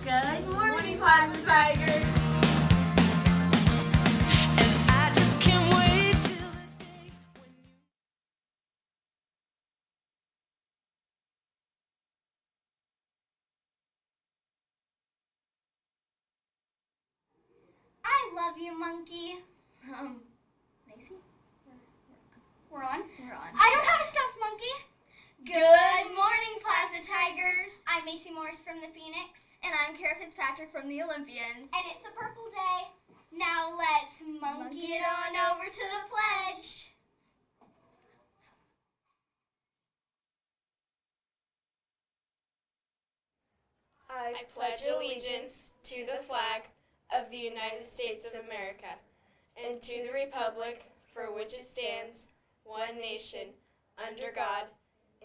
Good morning, Plaza Tigers. I love you, monkey. Macy? We're on? We're on. I don't have a stuffed monkey. Good morning, Plaza Tigers. I'm Macy Morris from the Phoenix. And I'm Kara Fitzpatrick from the Olympians. And it's a purple day. Now let's monkey it on over to the pledge. I pledge allegiance to the flag of the United States of America and to the republic for which it stands, one nation, under God,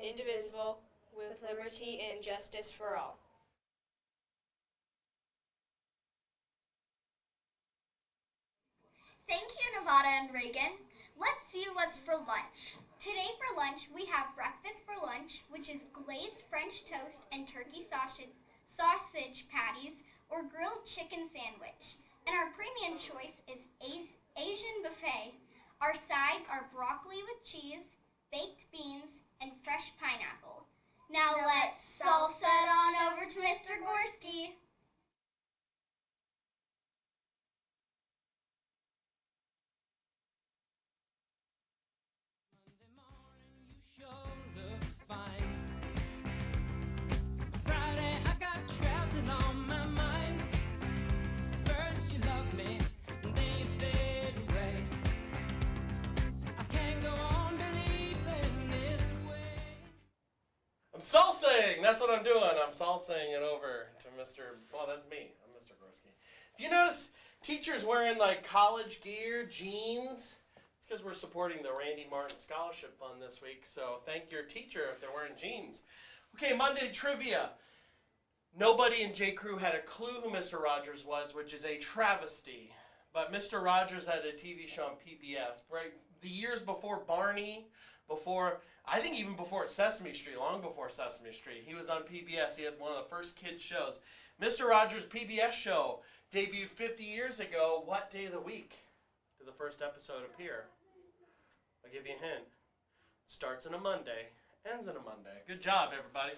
indivisible, with liberty and justice for all. Thank you, Nevada and Reagan. Let's see what's for lunch. Today for lunch, we have breakfast for lunch, which is glazed French toast and turkey sausage patties or grilled chicken sandwich. And our premium choice is Asian buffet. Our sides are broccoli with cheese, baked beans, and fresh pineapple. Now let's salsa it on over to Mr. Gorski. I'm salsaing! That's what I'm doing. I'm salsaing it over to Mr. Well, that's me. I'm Mr. Gorski. If you notice teachers wearing like college gear, jeans, it's because we're supporting the Randy Martin Scholarship Fund this week. So thank your teacher if they're wearing jeans. Okay, Monday trivia. Nobody in J. Crew had a clue who Mr. Rogers was, which is a travesty. But Mr. Rogers had a TV show on PBS, right? The years before Barney, I think even before Sesame Street, long before Sesame Street. He was on PBS. He had one of the first kids shows. Mr. Rogers' PBS show debuted 50 years ago. What day of the week did the first episode appear? I'll give you a hint. Starts on a Monday, ends on a Monday. Good job, everybody.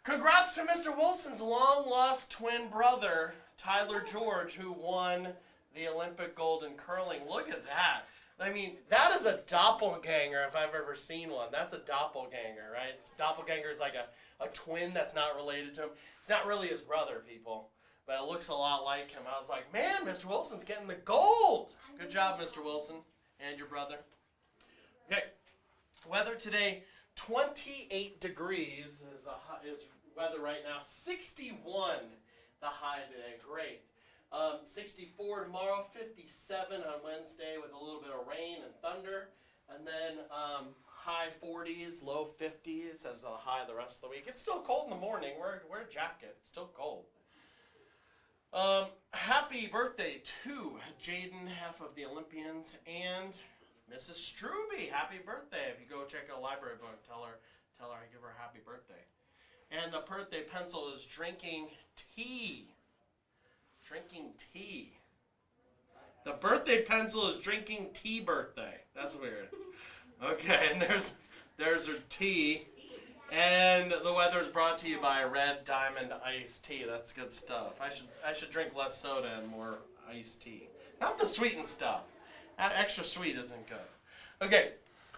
Congrats to Mr. Wilson's long-lost twin brother, Tyler George, who won the Olympic gold in curling. Look at that. I mean, that is a doppelganger if I've ever seen one. That's a doppelganger, right? Doppelganger is like a twin that's not related to him. It's not really his brother, people, but it looks a lot like him. I was like, man, Mr. Wilson's getting the gold. Good job, Mr. Wilson, and your brother. Okay, weather today, 28 degrees is weather right now. 61 the high today. Great. 64 tomorrow, 57 on Wednesday with a little bit of rain and thunder, and then high 40s, low 50s as the high the rest of the week. It's still cold in the morning. Wear a jacket. It's still cold. Happy birthday to Jaden, half of the Olympians, and Mrs. Struby. Happy birthday. If you go check out a library book, tell her I give her a happy birthday. And the birthday pencil is drinking tea. Drinking tea. The birthday pencil is drinking tea birthday. That's weird. Okay, and there's her tea. And the weather is brought to you by Red Diamond Iced Tea. That's good stuff. I should drink less soda and more iced tea. Not the sweetened stuff. Extra sweet isn't good. Okay,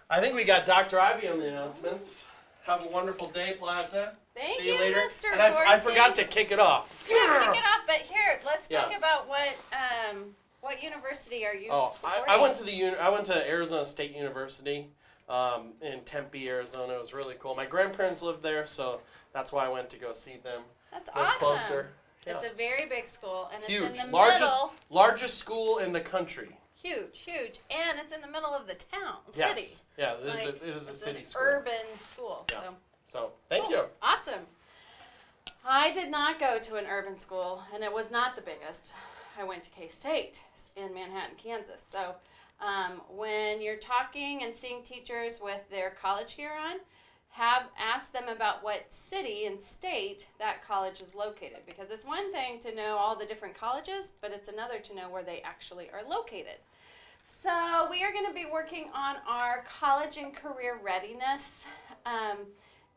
I think we got Dr. Ivy on the announcements. Have a wonderful day, Plaza. Thank See you later. Mr. And I forgot to kick it off. Yeah, kick it off, but here, let's talk Yes. about what university are you supporting? I went to Arizona State University in Tempe, Arizona. It was really cool. My grandparents lived there, so that's why I went to go see them. That's Live awesome. closer. Yeah. It's a very big school, and Huge. it's in the largest, middle. Largest school in the country. Huge, and it's in the middle of the town, Yes. city. Yeah, it Like, is a it's city an school. urban school. Yeah. So So, thank cool. you. Awesome. I did not go to an urban school, and it was not the biggest. I went to K-State in Manhattan, Kansas. So When you're talking and seeing teachers with their college gear on, ask them about what city and state that college is located, because it's one thing to know all the different colleges, but it's another to know where they actually are located. So we are going to be working on our college and career readiness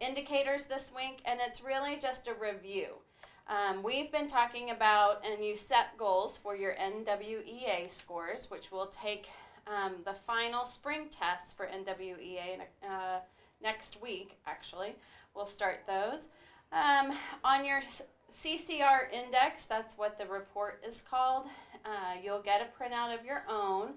indicators this week, and it's really just a review. We've been talking about, and you set goals for your NWEA scores, which will take the final spring tests for NWEA next week, actually. We'll start those. On your CCR index, that's what the report is called, you'll get a printout of your own.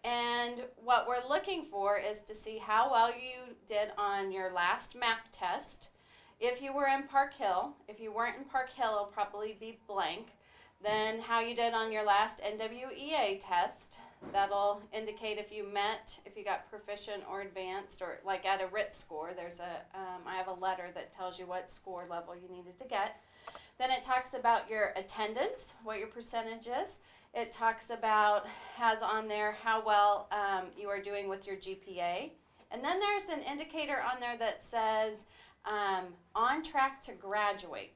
And what we're looking for is to see how well you did on your last MAP test. If you were in Park Hill, if you weren't in Park Hill, it'll probably be blank. Then how you did on your last NWEA test. That'll indicate if you met, if you got proficient or advanced, or like at a RIT score. There's I have a letter that tells you what score level you needed to get. Then it talks about your attendance, what your percentage is. It talks about, has on there how well you are doing with your GPA. And then there's an indicator on there that says on track to graduate.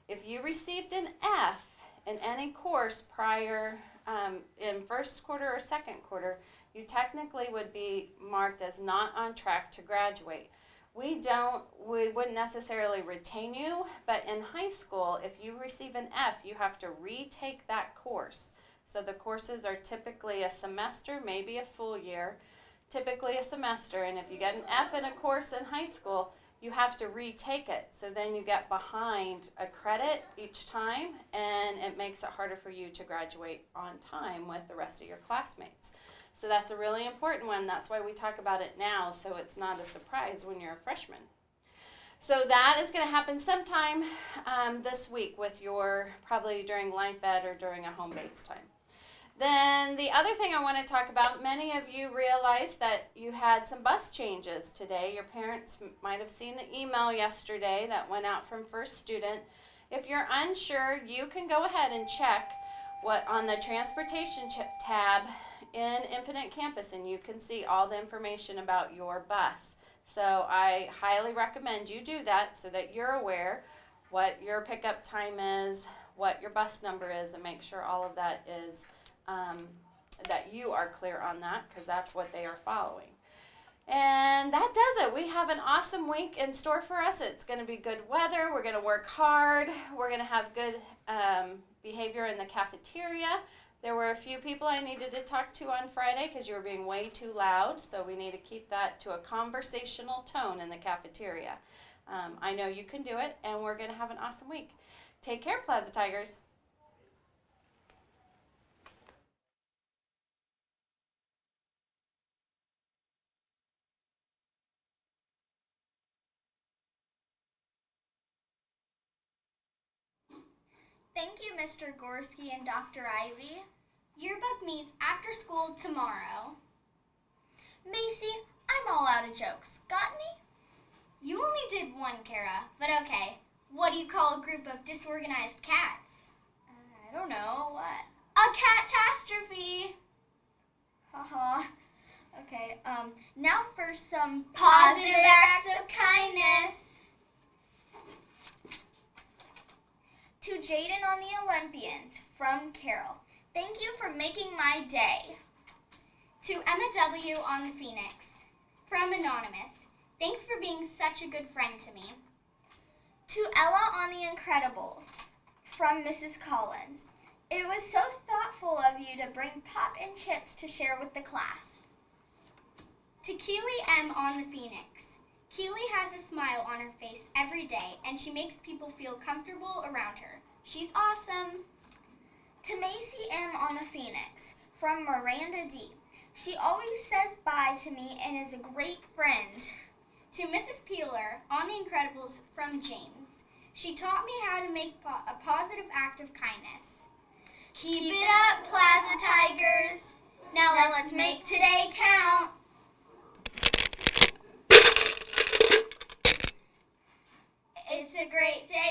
If you received an F in any course prior in first quarter or second quarter, you technically would be marked as not on track to graduate. We wouldn't necessarily retain you, but in high school, if you receive an F, you have to retake that course. So the courses are typically a semester, maybe a full year, typically a semester. And if you get an F in a course in high school, you have to retake it. So then you get behind a credit each time, and it makes it harder for you to graduate on time with the rest of your classmates. So that's a really important one. That's why we talk about it now, so it's not a surprise when you're a freshman. So that is going to happen sometime this week with probably during Life Ed or during a home base time. Then the other thing I want to talk about, many of you realized that you had some bus changes today. Your parents might have seen the email yesterday that went out from First Student. If you're unsure, you can go ahead and check what on the transportation tab in Infinite Campus, and you can see all the information about your bus. So I highly recommend you do that so that you're aware what your pickup time is, what your bus number is, and make sure all of that is that you are clear on that, because that's what they are following. And that does it. We have an awesome week in store for us. It's going to be good weather. We're going to work hard. We're going to have good behavior in the cafeteria. There were a few people I needed to talk to on Friday because you were being way too loud, so we need to keep that to a conversational tone in the cafeteria. I know you can do it, and we're going to have an awesome week. Take care, Plaza Tigers. Thank you, Mr. Gorski and Dr. Ivy. Yearbook meets after school tomorrow. Macy, I'm all out of jokes. Got any? You only did one, Kara, but okay. What do you call a group of disorganized cats? I don't know. What? A catastrophe. Haha. Okay, now for some Positive acts of kindness. To Jaden on the Olympians, from Carol. Thank you for making my day. To Emma W. on the Phoenix, from Anonymous. Thanks for being such a good friend to me. To Ella on the Incredibles, from Mrs. Collins. It was so thoughtful of you to bring pop and chips to share with the class. To Keely M. on the Phoenix. Keely has a smile on her face every day, and she makes people feel comfortable around her. She's awesome. To Macy M. on the Phoenix, from Miranda D. She always says bye to me and is a great friend. To Mrs. Peeler on the Incredibles, from James. She taught me how to make a positive act of kindness. Keep it up, Plaza Tigers. Now let's make today count. It's a great day